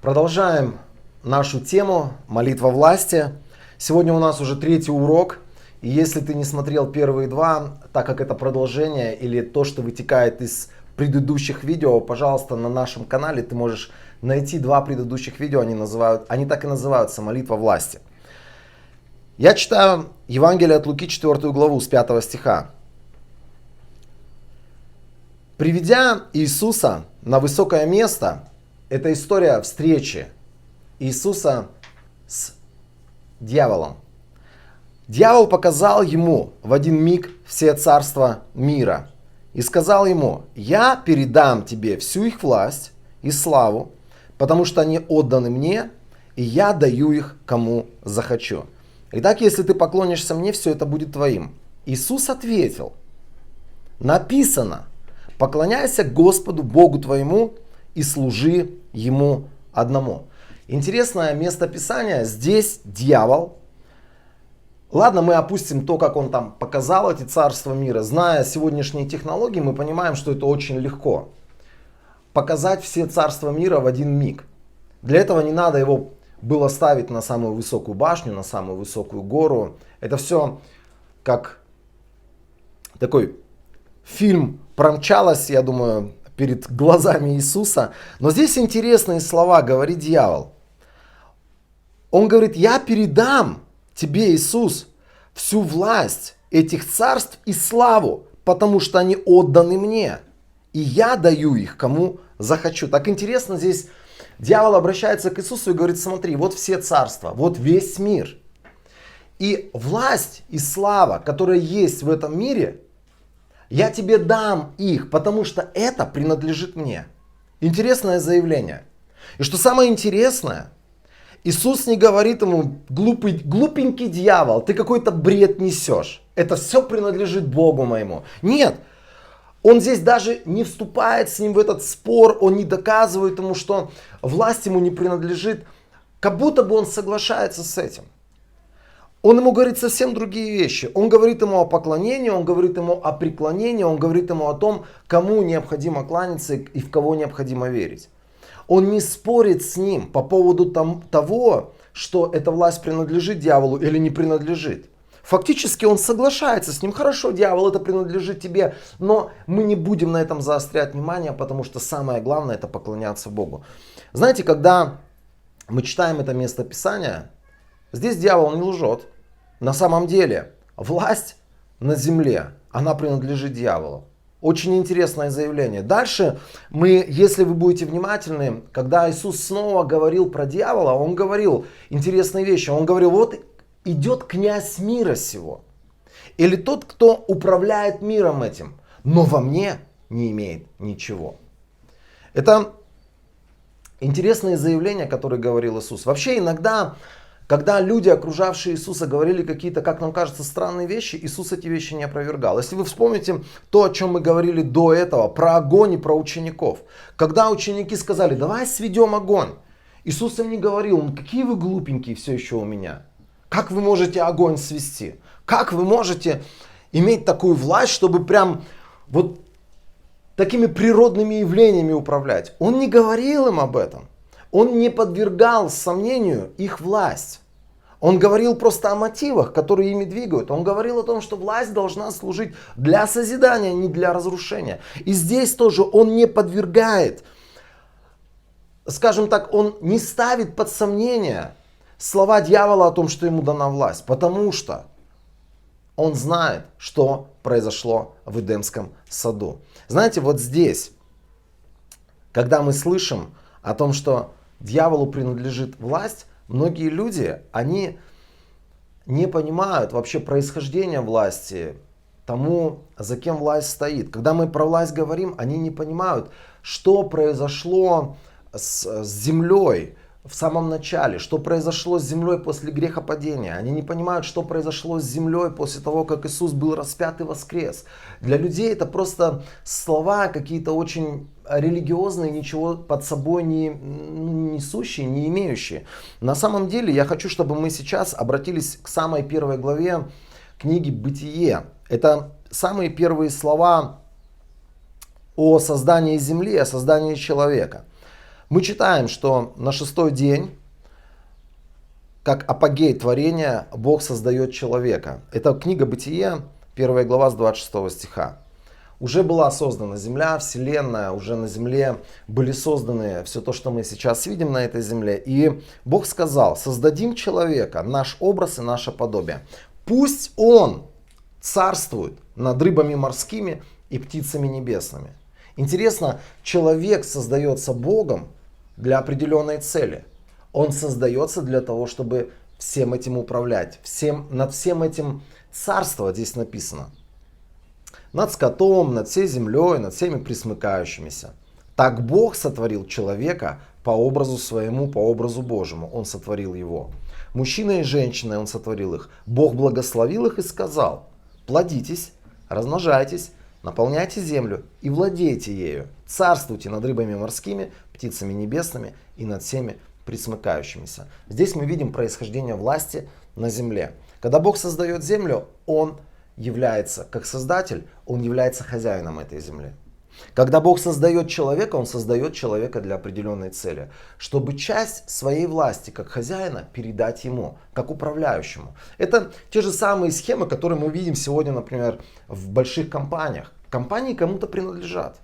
Продолжаем нашу тему «Молитва власти». Сегодня у нас уже третий урок. И если ты не смотрел первые два, так как это продолжение или то, что вытекает из предыдущих видео, пожалуйста, на нашем канале ты можешь найти два предыдущих видео. Они так и называются «Молитва власти». Я читаю Евангелие от Луки, 4 главу, с 5 стиха. Приведя Иисуса на высокое место, это история встречи Иисуса с дьяволом. Дьявол показал ему в один миг все царства мира и сказал ему: «Я передам тебе всю их власть и славу, потому что они отданы мне, и я даю их кому захочу. Итак, если ты поклонишься мне, все это будет твоим». Иисус ответил: «Написано: поклоняйся Господу Богу твоему и служи Ему одному». Интересное местописание. Здесь дьявол. Ладно, мы опустим то, как он там показал эти царства мира. Зная сегодняшние технологии, мы понимаем, что это очень легко. Показать все царства мира в один миг. Для этого не надо его было ставить на самую высокую башню, на самую высокую гору. Это все как такой фильм промчалось, я думаю, перед глазами Иисуса. Но здесь интересные слова говорит дьявол. Он говорит: «Я передам тебе, Иисус, всю власть этих царств и славу, потому что они отданы мне, и я даю их кому захочу». Так интересно, здесь дьявол обращается к Иисусу и говорит: смотри, вот все царства, вот весь мир. И власть и слава, которая есть в этом мире, я тебе дам их, потому что это принадлежит мне. Интересное заявление. И что самое интересное, Иисус не говорит ему: глупенький дьявол, ты какой-то бред несешь. Это все принадлежит Богу моему. Нет, он здесь даже не вступает с ним в этот спор, он не доказывает ему, что власть ему не принадлежит. Как будто бы он соглашается с этим. Он ему говорит совсем другие вещи. Он говорит ему о поклонении, он говорит ему о преклонении, он говорит ему о том, кому необходимо кланяться и в кого необходимо верить. Он не спорит с ним по поводу того, что эта власть принадлежит дьяволу или не принадлежит. Фактически он соглашается с ним. Хорошо, дьявол, это принадлежит тебе, но мы не будем на этом заострять внимание, потому что самое главное — это поклоняться Богу. Знаете, когда мы читаем это местописание, здесь дьявол не лжет. На самом деле власть на земле, она принадлежит дьяволу. Очень интересное заявление. Дальше если вы будете внимательны, когда Иисус снова говорил про дьявола, он говорил интересные вещи. Он говорил: вот идет князь мира сего, или тот, кто управляет миром этим, но во мне не имеет ничего. Это интересные заявления, которые говорил Иисус. Вообще иногда, когда люди, окружавшие Иисуса, говорили какие-то, как нам кажется, странные вещи, Иисус эти вещи не опровергал. Если вы вспомните то, о чем мы говорили до этого, про огонь и про учеников. Когда ученики сказали: давай сведем огонь, Иисус им не говорил: ну какие вы глупенькие все еще у меня. Как вы можете огонь свести? Как вы можете иметь такую власть, чтобы прям вот такими природными явлениями управлять? Он не говорил им об этом. Он не подвергал сомнению их власть. Он говорил просто о мотивах, которые ими двигают. Он говорил о том, что власть должна служить для созидания, а не для разрушения. И здесь тоже он не подвергает, скажем так, он не ставит под сомнение слова дьявола о том, что ему дана власть. Потому что он знает, что произошло в Эдемском саду. Знаете, вот здесь, когда мы слышим о том, что дьяволу принадлежит власть, многие люди, они не понимают вообще происхождения власти, тому, за кем власть стоит. Когда мы про власть говорим, они не понимают, что произошло с землей в самом начале, что произошло с землей после грехопадения. Они не понимают, что произошло с землей после того, как Иисус был распят и воскрес. Для людей это просто слова какие-то очень религиозные, ничего под собой не несущие, не имеющие. На самом деле я хочу, чтобы мы сейчас обратились к самой первой главе книги «Бытие». Это самые первые слова о создании земли, о создании человека. Мы читаем, что на шестой день, как апогей творения, Бог создает человека. Это книга Бытие, 1 глава с 26 стиха. Уже была создана земля, вселенная, уже на земле были созданы все то, что мы сейчас видим на этой земле. И Бог сказал: создадим человека, наш образ и наше подобие. Пусть он царствует над рыбами морскими и птицами небесными. Интересно, человек создается Богом для определенной цели. Он создается для того, чтобы всем этим управлять, над всем этим царствовать, здесь написано. Над скотом, над всей землей, над всеми присмыкающимися. Так Бог сотворил человека по образу своему, по образу Божьему. Он сотворил его. Мужчина и женщина, Он сотворил их. Бог благословил их и сказал: плодитесь, размножайтесь, наполняйте землю и владейте ею. Царствуйте над рыбами морскими, птицами небесными и над всеми присмыкающимися. Здесь мы видим происхождение власти на земле. Когда Бог создает землю, Он является, как создатель, Он является хозяином этой земли. Когда Бог создает человека, Он создает человека для определенной цели, чтобы часть своей власти как хозяина передать Ему, как управляющему. Это те же самые схемы, которые мы видим сегодня, например, в больших компаниях. Компании кому-то принадлежат.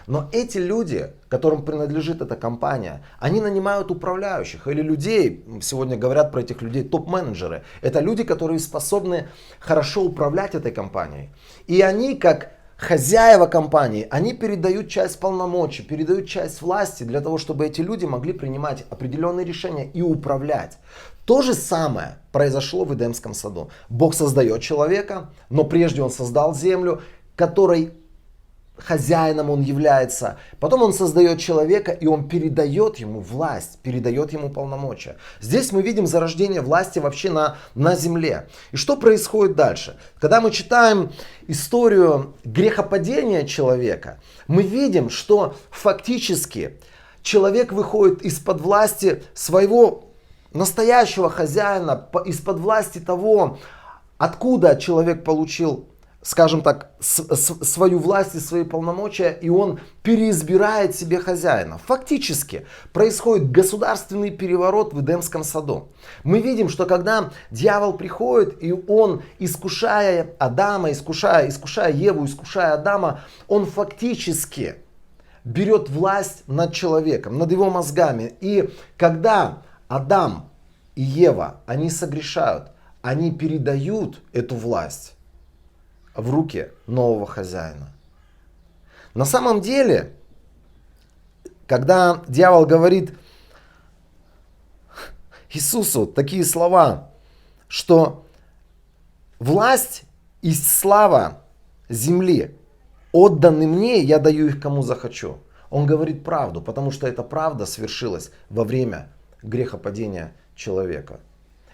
Но эти люди, которым принадлежит эта компания, они нанимают управляющих или людей, сегодня говорят про этих людей топ-менеджеры. Это люди, которые способны хорошо управлять этой компанией. И они, как хозяева компании, они передают часть полномочий, передают часть власти для того, чтобы эти люди могли принимать определенные решения и управлять. То же самое произошло в Эдемском саду. Бог создает человека, но прежде Он создал землю, которой хозяином Он является. Потом Он создает человека, и Он передает ему власть, передает ему полномочия. Здесь мы видим зарождение власти вообще на земле. И что происходит дальше? Когда мы читаем историю грехопадения человека, мы видим, что фактически человек выходит из-под власти своего настоящего хозяина, из-под власти того, откуда человек получил, скажем так, свою власть и свои полномочия, и он переизбирает себе хозяина. Фактически происходит государственный переворот в Эдемском саду. Мы видим, что когда дьявол приходит, и он, искушая Адама, искушая Еву, искушая Адама, он фактически берет власть над человеком, над его мозгами. И когда Адам и Ева, они согрешают, они передают эту власть в руки нового хозяина. На самом деле, когда дьявол говорит Иисусу такие слова, что власть и слава земли отданы мне, я даю их кому захочу. Он говорит правду, потому что эта правда свершилась во время грехопадения человека.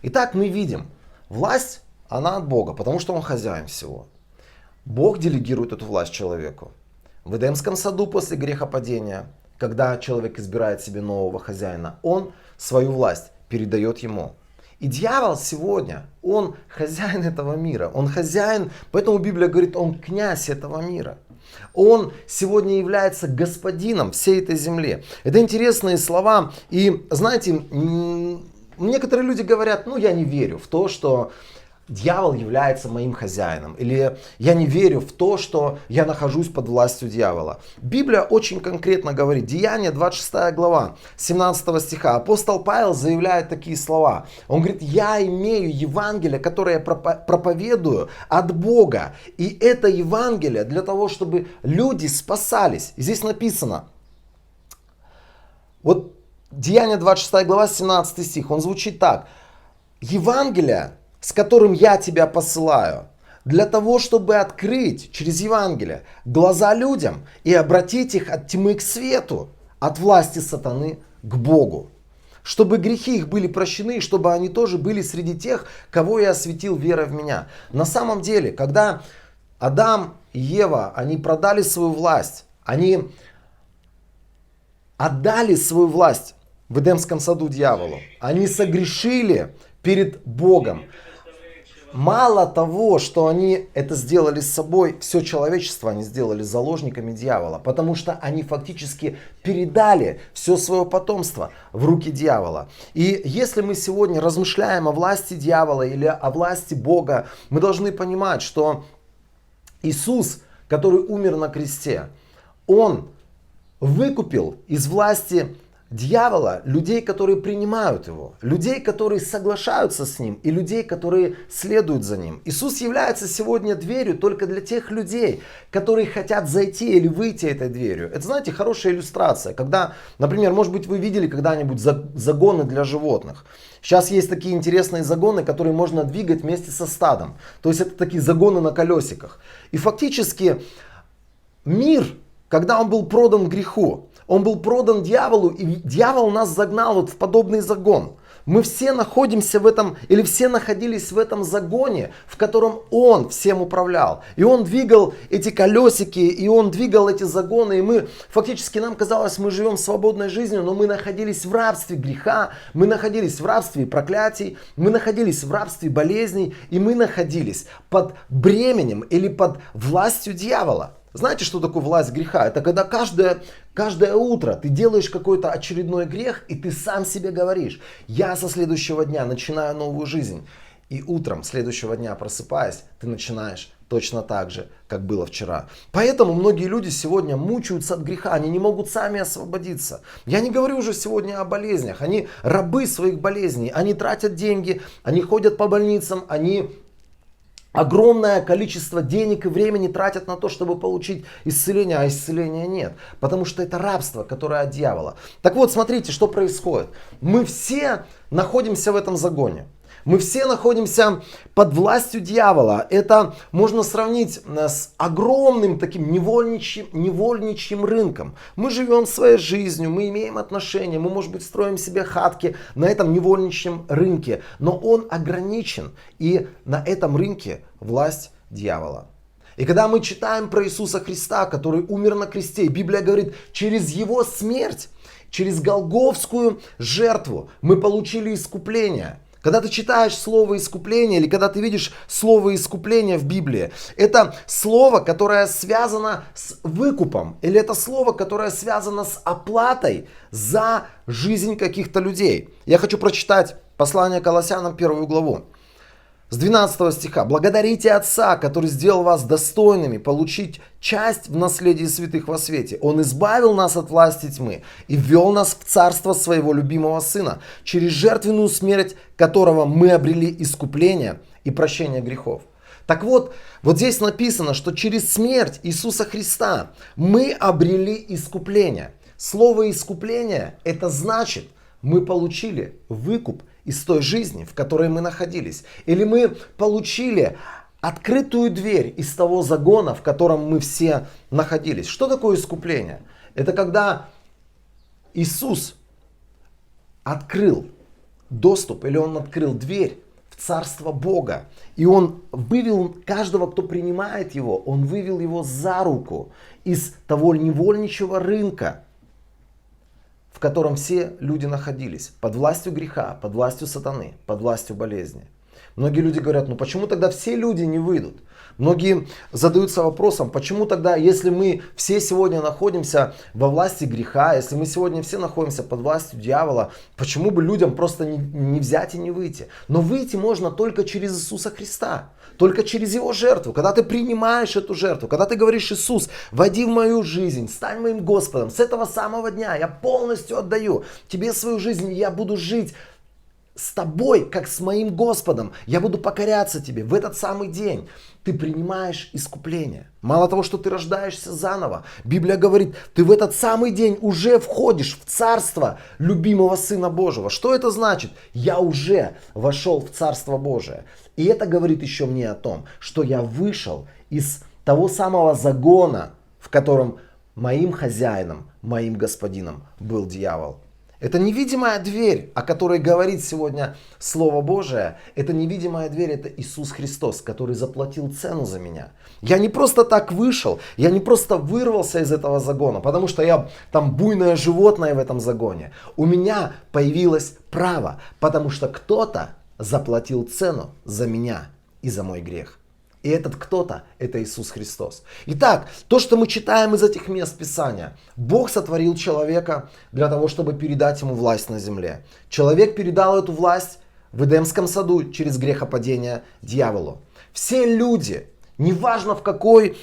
Итак, мы видим, власть, она от Бога, потому что Он хозяин всего. Бог делегирует эту власть человеку. В Эдемском саду после грехопадения, когда человек избирает себе нового хозяина, он свою власть передает ему. И дьявол сегодня, он хозяин этого мира. Он хозяин, поэтому Библия говорит, он князь этого мира. Он сегодня является господином всей этой земли. Это интересные слова. И знаете, некоторые люди говорят, я не верю в то, что дьявол является моим хозяином. Или я не верю в то, что я нахожусь под властью дьявола. Библия очень конкретно говорит. Деяния, 26 глава, 17 стиха. Апостол Павел заявляет такие слова. Он говорит, я имею Евангелие, которое я проповедую от Бога. И это Евангелие для того, чтобы люди спасались. И здесь написано. Вот Деяния, 26 глава, 17 стих. Он звучит так. Евангелие, с которым я тебя посылаю, для того, чтобы открыть через Евангелие глаза людям и обратить их от тьмы к свету, от власти сатаны к Богу. Чтобы грехи их были прощены, чтобы они тоже были среди тех, кого я осветил верой в меня. На самом деле, когда Адам и Ева, они продали свою власть, они отдали свою власть в Эдемском саду дьяволу, они согрешили перед Богом. мало того, что они это сделали с собой, все человечество они сделали заложниками дьявола, потому что они фактически передали все свое потомство в руки дьявола. И если мы сегодня размышляем о власти дьявола или о власти Бога, мы должны понимать, что Иисус, который умер на кресте, Он выкупил из власти дьявола людей, которые принимают его, людей, которые соглашаются с ним, и людей, которые следуют за ним. Иисус является сегодня дверью только для тех людей, которые хотят зайти или выйти этой дверью. Это, знаете, хорошая иллюстрация, когда, например, может быть, вы видели когда-нибудь загоны для животных. Сейчас есть такие интересные загоны, которые можно двигать вместе со стадом. То есть это такие загоны на колесиках. И фактически мир, когда он был продан греху, он был продан дьяволу, и дьявол нас загнал вот в подобный загон. Мы все находимся в этом, или все находились в этом загоне, в котором он всем управлял. И он двигал эти колесики, и он двигал эти загоны. И мы, фактически нам казалось, мы живем свободной жизнью, но мы находились в рабстве греха, мы находились в рабстве проклятий, мы находились в рабстве болезней, и мы находились под бременем или под властью дьявола. Знаете, что такое власть греха? Это когда каждое утро ты делаешь какой-то очередной грех, и ты сам себе говоришь: я со следующего дня начинаю новую жизнь. И утром следующего дня, просыпаясь, ты начинаешь точно так же, как было вчера. Поэтому многие люди сегодня мучаются от греха, они не могут сами освободиться. Я не говорю уже сегодня о болезнях, они рабы своих болезней, они тратят деньги, они ходят по больницам, они огромное количество денег и времени тратят на то, чтобы получить исцеление, а исцеления нет. Потому что это рабство, которое от дьявола. Так вот, смотрите, что происходит. Мы все находимся в этом загоне. Мы все находимся под властью дьявола. Это можно сравнить с огромным таким невольничьим рынком. Мы живем своей жизнью, мы имеем отношения, мы, может быть, строим себе хатки на этом невольничьем рынке. Но он ограничен. И на этом рынке власть дьявола. И когда мы читаем про Иисуса Христа, который умер на кресте, Библия говорит, через его смерть, через голгофскую жертву мы получили искупление. Когда ты читаешь слово искупление или когда ты видишь слово искупление в Библии, это слово, которое связано с выкупом, или это слово, которое связано с оплатой за жизнь каких-то людей. Я хочу прочитать послание Колоссянам 1 главу. С 12 стиха. «Благодарите Отца, который сделал вас достойными получить часть в наследии святых во свете. Он избавил нас от власти тьмы и ввел нас в царство своего любимого Сына, через жертвенную смерть которого мы обрели искупление и прощение грехов». Так вот, вот здесь написано, что через смерть Иисуса Христа мы обрели искупление. Слово искупление — это значит, мы получили выкуп из той жизни, в которой мы находились. Или мы получили открытую дверь из того загона, в котором мы все находились. Что такое искупление? Это когда Иисус открыл доступ, или Он открыл дверь в Царство Бога. И Он вывел каждого, кто принимает Его, Он вывел его за руку из того невольничьего рынка, в котором все люди находились, под властью греха, под властью сатаны, под властью болезни. Многие люди говорят, ну почему тогда все люди не выйдут? Многие задаются вопросом, почему тогда, если мы все сегодня находимся во власти греха, если мы сегодня все находимся под властью дьявола, почему бы людям просто не взять и не выйти? Но выйти можно только через Иисуса Христа, только через Его жертву. Когда ты принимаешь эту жертву, когда ты говоришь: Иисус, войди в мою жизнь, стань моим Господом, с этого самого дня я полностью отдаю тебе свою жизнь, и я буду жить с тобой, как с моим Господом. Я буду покоряться тебе. В этот самый день ты принимаешь искупление. Мало того, что ты рождаешься заново, Библия говорит, ты в этот самый день уже входишь в царство любимого Сына Божьего. Что это значит? Я уже вошел в Царство Божие. И это говорит еще мне о том, что я вышел из того самого загона, в котором моим хозяином, моим господином был дьявол. Это невидимая дверь, о которой говорит сегодня Слово Божие. Это невидимая дверь, это Иисус Христос, который заплатил цену за меня. Я не просто так вышел, я не просто вырвался из этого загона, потому что я там буйное животное в этом загоне. У меня появилось право, потому что кто-то заплатил цену за меня. и за мой грех. И этот кто-то, это Иисус Христос. Итак, то, что мы читаем из этих мест Писания. Бог сотворил человека для того, чтобы передать ему власть на земле. Человек передал эту власть в Эдемском саду через грехопадение дьяволу. Все люди, неважно в какой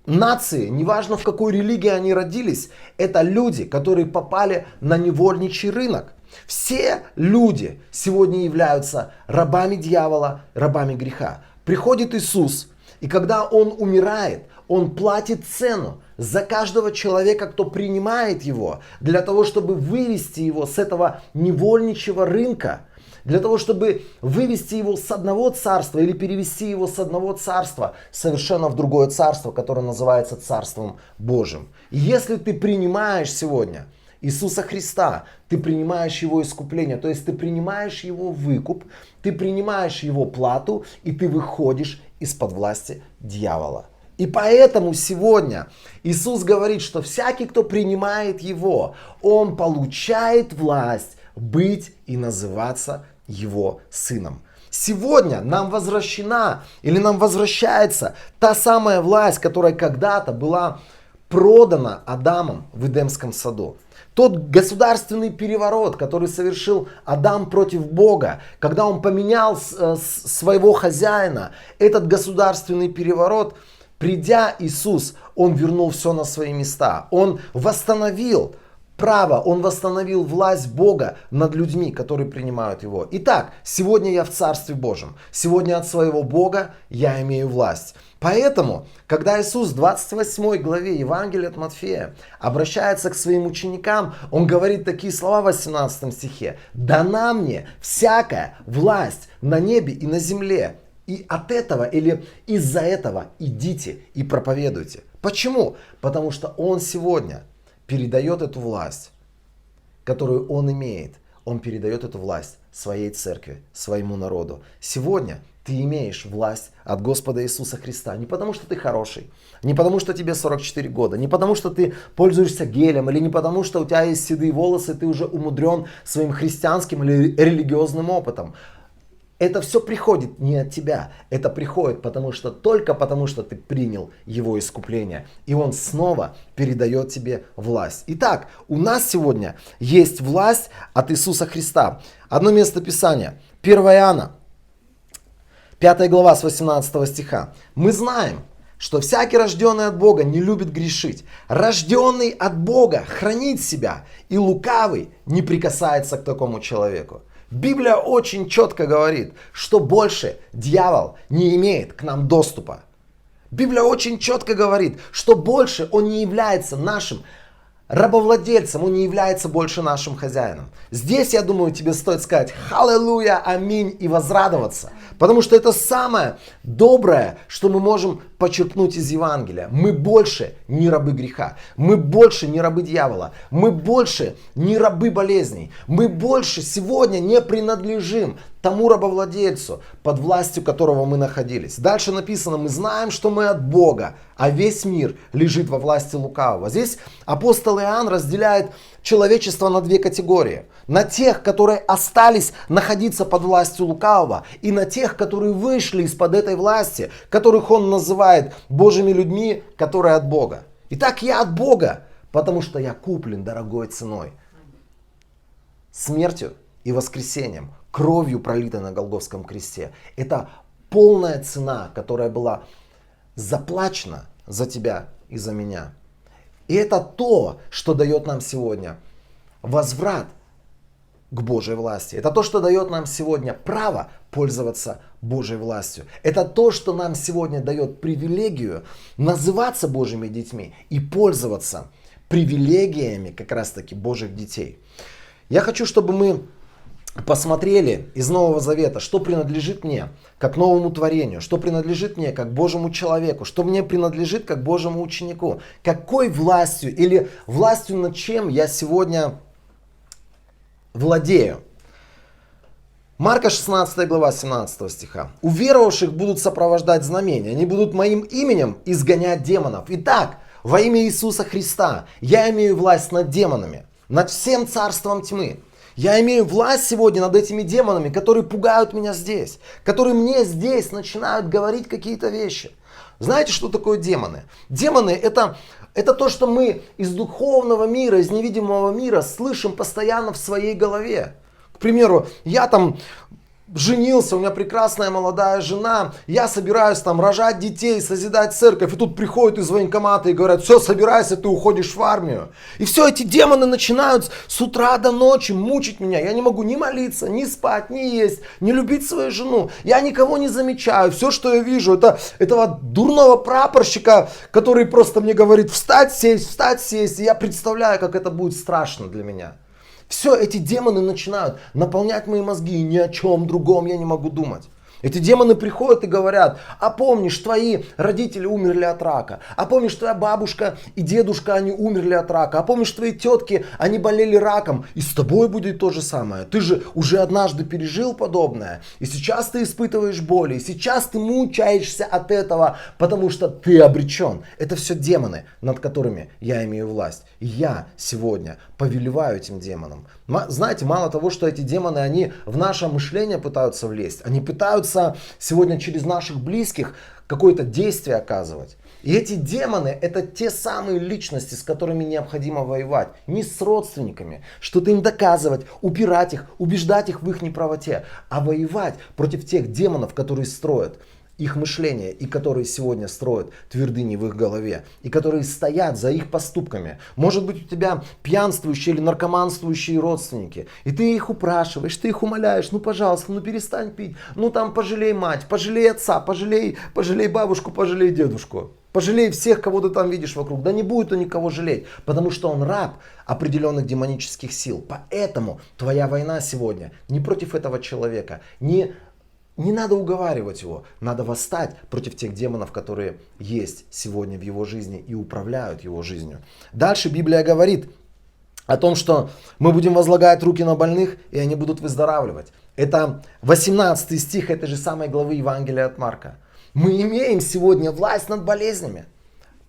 нации, неважно в какой религии они родились, это люди, которые попали на невольничий рынок. Все люди сегодня являются рабами дьявола, рабами греха. Приходит Иисус, и когда Он умирает, Он платит цену за каждого человека, кто принимает Его, для того, чтобы вывести его с этого невольничьего рынка, для того, чтобы вывести его с одного царства или перевести его с одного царства совершенно в другое царство, которое называется Царством Божьим. И если ты принимаешь сегодня Иисуса Христа, ты принимаешь Его искупление, то есть ты принимаешь Его выкуп, ты принимаешь Его плату, и ты выходишь из-под власти дьявола. И поэтому сегодня Иисус говорит, что всякий, кто принимает Его, он получает власть быть и называться Его сыном. Сегодня нам возвращена или нам возвращается та самая власть, которая когда-то была продана Адамом в Эдемском саду. Тот государственный переворот, который совершил Адам против Бога, когда он поменял своего хозяина, этот государственный переворот, придя Иисус, он вернул все на свои места. Он восстановил право, он восстановил власть Бога над людьми, которые принимают Его. Итак, сегодня я в Царстве Божьем. Сегодня от своего Бога я имею власть. Поэтому, когда Иисус в 28 главе Евангелия от Матфея обращается к своим ученикам, Он говорит такие слова в 18 стихе. «Дана мне всякая власть на небе и на земле. И от этого или из-за этого идите и проповедуйте». Почему? Потому что Он сегодня передает эту власть, которую Он имеет. Он передает эту власть своей церкви, своему народу. Сегодня ты имеешь власть от Господа Иисуса Христа. Не потому, что ты хороший, не потому, что тебе 44 года, не потому, что ты пользуешься гелем, или не потому, что у тебя есть седые волосы, ты уже умудрен своим христианским или религиозным опытом. Это все приходит не от тебя, это приходит только потому, что ты принял Его искупление. И Он снова передает тебе власть. Итак, у нас сегодня есть власть от Иисуса Христа. Одно место Писания. 1 Иоанна, 5 глава с 18 стиха. «Мы знаем, что всякий, рожденный от Бога, не любит грешить. Рожденный от Бога хранит себя, и лукавый не прикасается к такому человеку». Библия очень четко говорит, что больше дьявол не имеет к нам доступа. Библия очень четко говорит, что больше он не является нашим рабовладельцем, он не является больше нашим хозяином. Здесь, я думаю, тебе стоит сказать «Халлелуя, аминь» и возрадоваться. Потому что это самое доброе, что мы можем почерпнуть из Евангелия. Мы больше не рабы греха. Мы больше не рабы дьявола. Мы больше не рабы болезней. Мы больше сегодня не принадлежим тому рабовладельцу, под властью которого мы находились. Дальше написано: мы знаем, что мы от Бога, а весь мир лежит во власти лукавого. Здесь апостол Иоанн разделяет человечество на две категории. На тех, которые остались находиться под властью лукавого, и на тех, которые вышли из-под этой власти, которых он называет Божьими людьми, которые от Бога. Итак, я от Бога, потому что я куплен дорогой ценой. Смертью и воскресением, кровью, пролитой на Голгофском кресте. Это полная цена, которая была заплачена за тебя и за меня. И это то, что дает нам сегодня возврат к Божьей власти. Это то, что дает нам сегодня право пользоваться Божьей властью. Это то, что нам сегодня дает привилегию называться Божьими детьми и пользоваться привилегиями как раз таки Божьих детей. Я хочу, чтобы мы посмотрели из Нового Завета, что принадлежит мне как новому творению, что принадлежит мне как Божьему человеку, что мне принадлежит как Божьему ученику, какой властью или властью над чем я сегодня владею. Марка 16 глава 17 стиха. «У веровавших будут сопровождать знамения, они будут моим именем изгонять демонов. Итак, во имя Иисуса Христа я имею власть над демонами, над всем царством тьмы. Я имею власть сегодня над этими демонами, которые пугают меня здесь, которые мне здесь начинают говорить какие-то вещи. Знаете, что такое демоны? Демоны это то, что мы из духовного мира, из невидимого мира слышим постоянно в своей голове. К примеру, я там женился, у меня прекрасная молодая жена, я собираюсь там рожать детей, созидать церковь, и тут приходят из военкомата и говорят: все, собирайся, ты уходишь в армию. И все, эти демоны начинают с утра до ночи мучить меня. Я не могу ни молиться, ни спать, ни есть, ни любить свою жену. Я никого не замечаю. Все, что я вижу, это этого дурного прапорщика, который просто мне говорит: встать, сесть. И я представляю, как это будет страшно для меня. Все, эти демоны начинают наполнять мои мозги, и ни о чем другом я не могу думать. Эти демоны приходят и говорят: а помнишь, твои родители умерли от рака, а помнишь, твоя бабушка и дедушка, они умерли от рака, а помнишь, твои тетки, они болели раком, и с тобой будет то же самое. Ты же уже однажды пережил подобное, и сейчас ты испытываешь боли, и сейчас ты мучаешься от этого, потому что ты обречен. Это все демоны, над которыми я имею власть. И я сегодня повелеваю этим демонам. Знаете, мало того, что эти демоны, они в наше мышление пытаются влезть, они пытаются сегодня через наших близких какое-то действие оказывать. И эти демоны — это те самые личности, с которыми необходимо воевать. Не с родственниками, что-то им доказывать, упирать их, убеждать их в их неправоте, а воевать против тех демонов, которые строят их мышление, и которые сегодня строят твердыни в их голове, и которые стоят за их поступками. Может быть, у тебя пьянствующие или наркоманствующие родственники, и ты их упрашиваешь, ты их умоляешь: ну пожалуйста, ну перестань пить, ну там пожалей мать, пожалей отца, пожалей бабушку, пожалей дедушку. Пожалей всех, кого ты там видишь вокруг. Да не будет он никого жалеть, потому что он раб определенных демонических сил. Поэтому твоя война сегодня не против этого человека, не надо уговаривать его, надо восстать против тех демонов, которые есть сегодня в его жизни и управляют его жизнью. Дальше Библия говорит о том, что мы будем возлагать руки на больных, и они будут выздоравливать. Это 18 стих этой же самой главы Евангелия от Марка. Мы имеем сегодня власть над болезнями.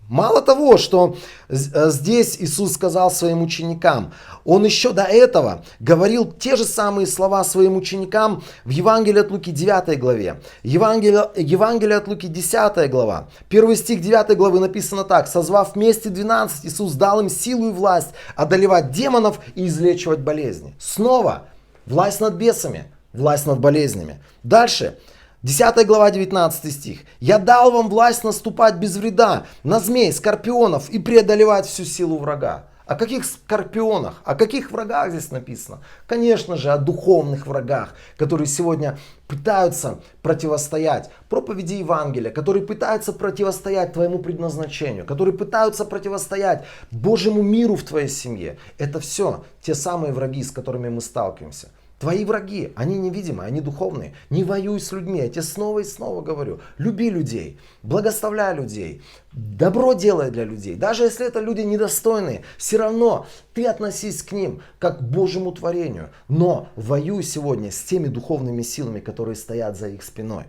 Мало того, что здесь Иисус сказал своим ученикам, Он еще до этого говорил те же самые слова своим ученикам в Евангелии от Луки 9 главе. Евангелие от Луки 10 глава. 1 стих 9 главы написано так: «Созвав вместе 12, Иисус дал им силу и власть одолевать демонов и излечивать болезни». Снова власть над бесами, власть над болезнями. Дальше. 10 глава, 19 стих. «Я дал вам власть наступать без вреда на змей, скорпионов и преодолевать всю силу врага». О каких скорпионах, о каких врагах здесь написано? Конечно же, о духовных врагах, которые сегодня пытаются противостоять проповеди Евангелия, которые пытаются противостоять твоему предназначению, которые пытаются противостоять Божьему миру в твоей семье. Это все те самые враги, с которыми мы сталкиваемся. Твои враги, они невидимые, они духовные. Не воюй с людьми, я тебе снова и снова говорю. Люби людей, благословляй людей, добро делай для людей. Даже если это люди недостойные, все равно ты относись к ним как к Божьему творению. Но воюй сегодня с теми духовными силами, которые стоят за их спиной.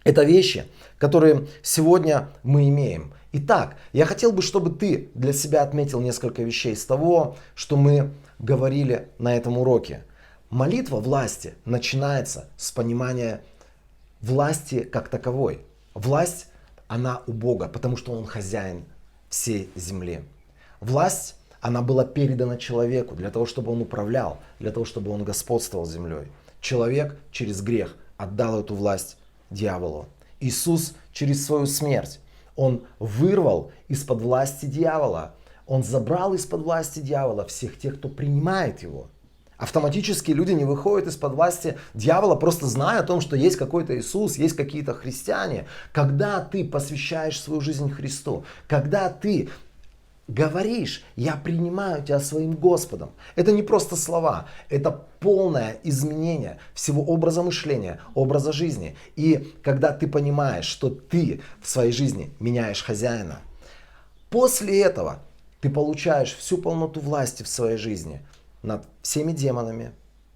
Это вещи, которые сегодня мы имеем. Итак, я хотел бы, чтобы ты для себя отметил несколько вещей из того, что мы говорили на этом уроке. Молитва власти начинается с понимания власти как таковой. Власть, она у Бога, потому что Он хозяин всей земли. Власть, она была передана человеку для того, чтобы он управлял, для того, чтобы он господствовал землей. Человек через грех отдал эту власть дьяволу. Иисус через свою смерть, Он вырвал из-под власти дьявола. Он забрал из-под власти дьявола всех тех, кто принимает Его. Автоматически люди не выходят из-под власти дьявола, просто зная о том, что есть какой-то Иисус, есть какие-то христиане. Когда ты посвящаешь свою жизнь Христу, когда ты говоришь: я принимаю тебя своим Господом, это не просто слова, это полное изменение всего образа мышления, образа жизни. И когда ты понимаешь, что ты в своей жизни меняешь хозяина, после этого ты получаешь всю полноту власти в своей жизни над всеми демонами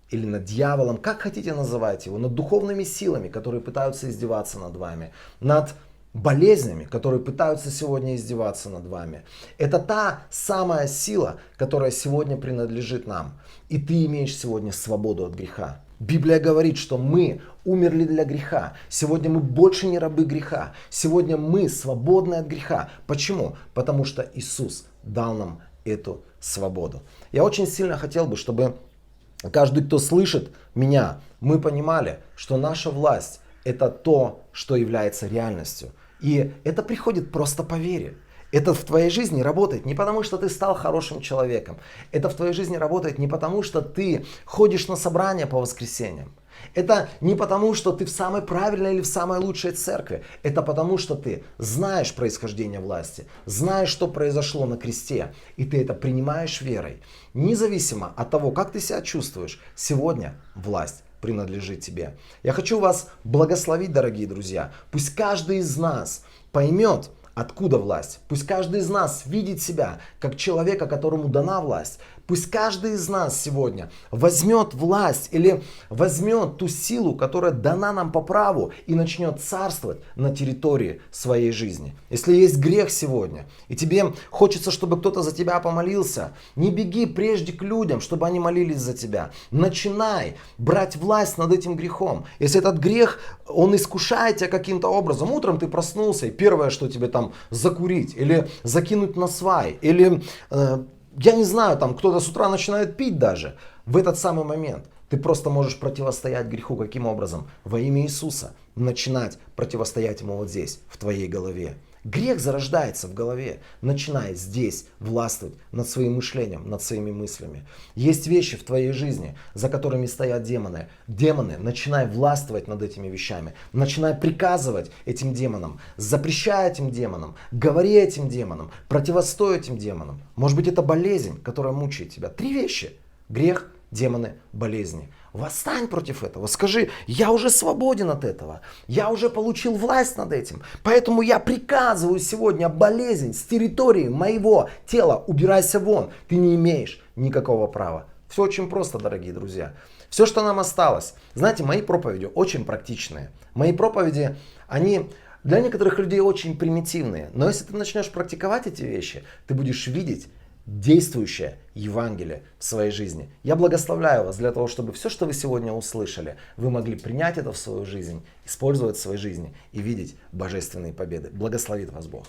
или над дьяволом, как хотите называть его, над духовными силами, которые пытаются издеваться над вами, над болезнями, которые пытаются сегодня издеваться над вами. Это та самая сила, которая сегодня принадлежит нам. И ты имеешь сегодня свободу от греха. Библия говорит, что мы умерли для греха. Сегодня мы больше не рабы греха. Сегодня мы свободны от греха. Почему? Потому что Иисус дал нам эту свободу. Я очень сильно хотел бы, чтобы каждый, кто слышит меня, мы понимали, что наша власть — это то, что является реальностью. И это приходит просто по вере. Это в твоей жизни работает не потому, что ты стал хорошим человеком. Это в твоей жизни работает не потому, что ты ходишь на собрания по воскресеньям. Это не потому, что ты в самой правильной или в самой лучшей церкви. Это потому, что ты знаешь происхождение власти, знаешь, что произошло на кресте, и ты это принимаешь верой. Независимо от того, как ты себя чувствуешь, сегодня власть принадлежит тебе. Я хочу вас благословить, дорогие друзья. Пусть каждый из нас поймет, откуда власть. Пусть каждый из нас видит себя как человека, которому дана власть. Пусть каждый из нас сегодня возьмет власть или возьмет ту силу, которая дана нам по праву, и начнет царствовать на территории своей жизни. Если есть грех сегодня, и тебе хочется, чтобы кто-то за тебя помолился, не беги прежде к людям, чтобы они молились за тебя. Начинай брать власть над этим грехом. Если этот грех, он искушает тебя каким-то образом, утром ты проснулся, и первое, что тебе там закурить, или закинуть на свай, или я не знаю, там кто-то с утра начинает пить даже. В этот самый момент ты просто можешь противостоять греху каким образом? Во имя Иисуса. Начинать противостоять ему вот здесь, в твоей голове. Грех зарождается в голове. Начинай здесь властвовать над своим мышлением, над своими мыслями. Есть вещи в твоей жизни, за которыми стоят демоны. Демоны, начинай властвовать над этими вещами. Начинай приказывать этим демонам, запрещай этим демонам, говори этим демонам, противостой этим демонам. Может быть, это болезнь, которая мучает тебя. 3 вещи. Грех, демоны, болезни. Восстань против этого. Скажи, я уже свободен от этого. Я уже получил власть над этим. Поэтому я приказываю сегодня болезнь с территории моего тела. Убирайся вон. Ты не имеешь никакого права. Все очень просто, дорогие друзья. Все, что нам осталось. Знаете, мои проповеди очень практичные. Мои проповеди, они для некоторых людей очень примитивные. Но если ты начнешь практиковать эти вещи, ты будешь видеть действующее Евангелие в своей жизни. Я благословляю вас для того, чтобы все, что вы сегодня услышали, вы могли принять это в свою жизнь, использовать в своей жизни и видеть божественные победы. Благословит вас Бог.